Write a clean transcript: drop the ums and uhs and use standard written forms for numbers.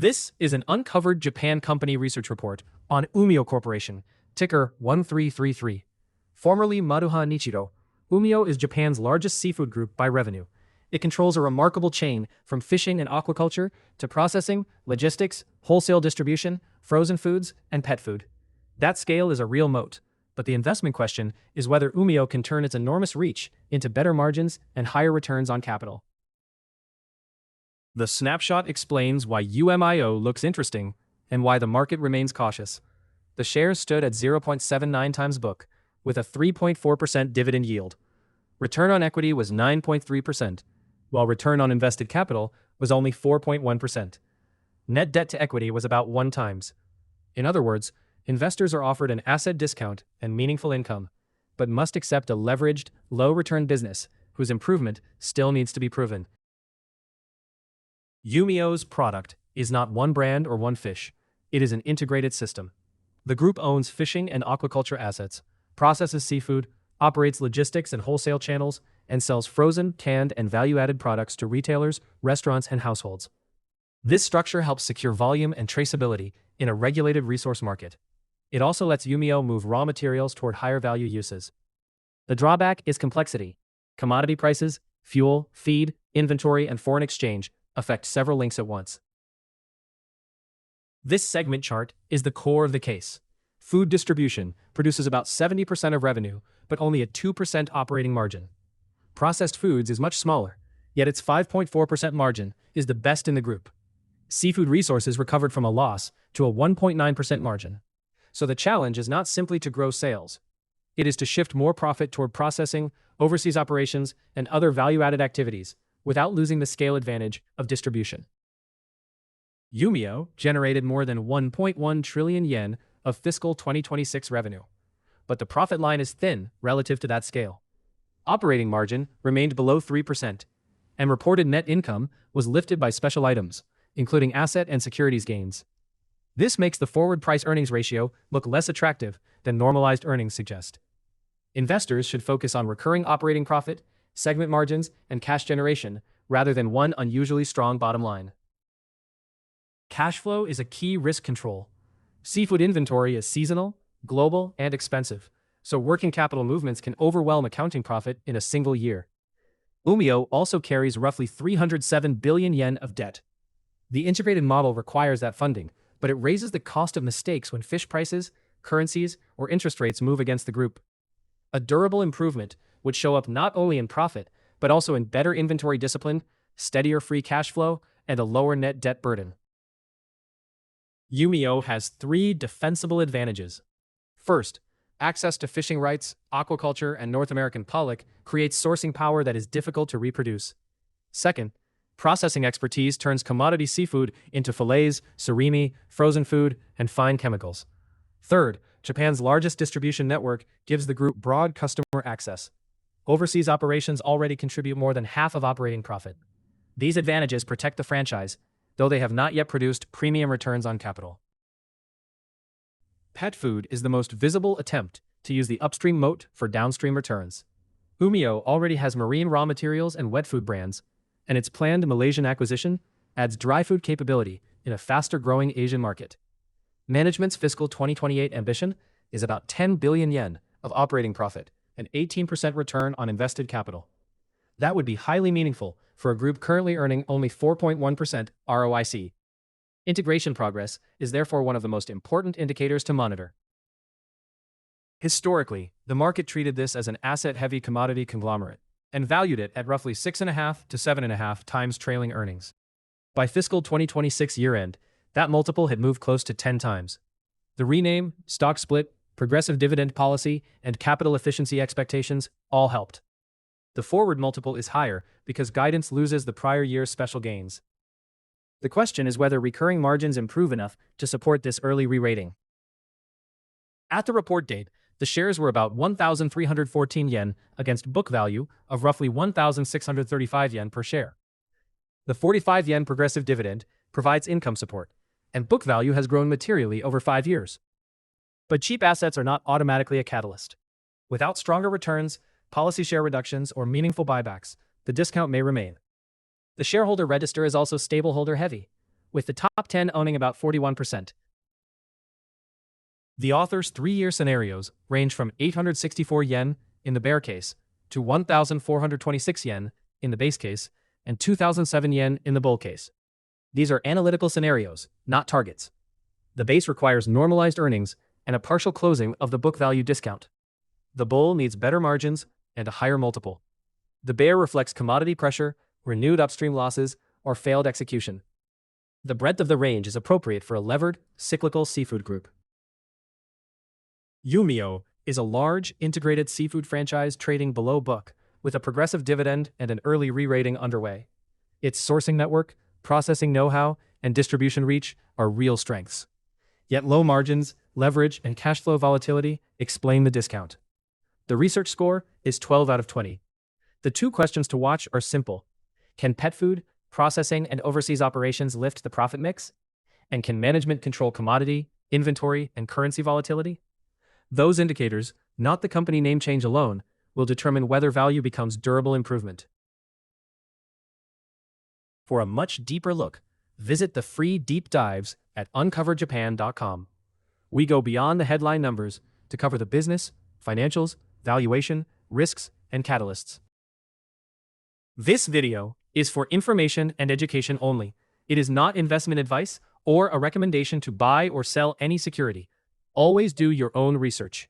This is an uncovered Japan company research report on Umios Corporation, ticker 1333. Formerly Maruha Nichiro, Umio is Japan's largest seafood group by revenue. It controls a remarkable chain from fishing and aquaculture to processing, logistics, wholesale distribution, frozen foods, and pet food. That scale is a real moat, but the investment question is whether Umio can turn its enormous reach into better margins and higher returns on capital. The snapshot explains why UMIO looks interesting and why the market remains cautious. The shares stood at 0.79 times book, with a 3.4% dividend yield. Return on equity was 9.3%, while return on invested capital was only 4.1%. Net debt to equity was about 1 times. In other words, investors are offered an asset discount and meaningful income, but must accept a leveraged, low-return business whose improvement still needs to be proven. Umio's product is not one brand or one fish. It is an integrated system. The group owns fishing and aquaculture assets, processes seafood, operates logistics and wholesale channels, and sells frozen, canned, and value-added products to retailers, restaurants, and households. This structure helps secure volume and traceability in a regulated resource market. It also lets Umio move raw materials toward higher value uses. The drawback is complexity. Commodity prices, fuel, feed, inventory, and foreign exchange affect several links at once. This segment chart is the core of the case. Food distribution produces about 70% of revenue, but only a 2% operating margin. Processed foods is much smaller, yet its 5.4% margin is the best in the group. Seafood resources recovered from a loss to a 1.9% margin. So the challenge is not simply to grow sales. It is to shift more profit toward processing, overseas operations, and other value-added activities, without losing the scale advantage of distribution. Umio generated more than 1.1 trillion yen of fiscal 2026 revenue. But the profit line is thin relative to that scale. Operating margin remained below 3%, and reported net income was lifted by special items, including asset and securities gains. This makes the forward price-earnings ratio look less attractive than normalized earnings suggest. Investors should focus on recurring operating profit, segment margins, and cash generation, rather than one unusually strong bottom line. Cash flow is a key risk control. Seafood inventory is seasonal, global, and expensive, so working capital movements can overwhelm accounting profit in a single year. Umio also carries roughly 307 billion yen of debt. The integrated model requires that funding, but it raises the cost of mistakes when fish prices, currencies, or interest rates move against the group. A durable improvement would show up not only in profit, but also in better inventory discipline, steadier free cash flow, and a lower net debt burden. Umio has 3 defensible advantages. First, access to fishing rights, aquaculture, and North American pollock creates sourcing power that is difficult to reproduce. Second, processing expertise turns commodity seafood into fillets, surimi, frozen food, and fine chemicals. Third, Japan's largest distribution network gives the group broad customer access. Overseas operations already contribute more than half of operating profit. These advantages protect the franchise, though they have not yet produced premium returns on capital. Pet food is the most visible attempt to use the upstream moat for downstream returns. Umio already has marine raw materials and wet food brands, and its planned Malaysian acquisition adds dry food capability in a faster-growing Asian market. Management's fiscal 2028 ambition is about 10 billion yen of operating profit and 18% return on invested capital. That would be highly meaningful for a group currently earning only 4.1% ROIC. Integration progress is therefore one of the most important indicators to monitor. Historically, the market treated this as an asset-heavy commodity conglomerate and valued it at roughly 6.5 to 7.5 times trailing earnings. By fiscal 2026 year-end, that multiple had moved close to 10 times. The rename, stock split, progressive dividend policy, and capital efficiency expectations all helped. The forward multiple is higher because guidance loses the prior year's special gains. The question is whether recurring margins improve enough to support this early re-rating. At the report date, the shares were about 1,314 yen against book value of roughly 1,635 yen per share. The 45 yen progressive dividend provides income support, and book value has grown materially over 5 years. But cheap assets are not automatically a catalyst. Without stronger returns, policy share reductions, or meaningful buybacks, the discount may remain. The shareholder register is also stakeholder heavy. with the top 10 owning about 41%. The author's 3-year scenarios range from 864 yen in the bear case to 1,426 yen in the base case and 2,007 yen in the bull case. These are analytical scenarios, not targets. The base requires normalized earnings and a partial closing of the book value discount. The bull needs better margins and a higher multiple. The bear reflects commodity pressure, renewed upstream losses, or failed execution. The breadth of the range is appropriate for a levered, cyclical seafood group. Umio is a large, integrated seafood franchise trading below book, with a progressive dividend and an early re-rating underway. Its sourcing network, processing know-how, and distribution reach are real strengths. Yet low margins, leverage, and cash flow volatility explain the discount. The research score is 12 out of 20. The 2 questions to watch are simple. Can pet food, processing, and overseas operations lift the profit mix? And can management control commodity, inventory, and currency volatility? Those indicators, not the company name change alone, will determine whether value becomes durable improvement. For a much deeper look, visit the free deep dives at uncoverjapan.com. We go beyond the headline numbers to cover the business, financials, valuation, risks, and catalysts. This video is for information and education only. It is not investment advice or a recommendation to buy or sell any security. Always do your own research.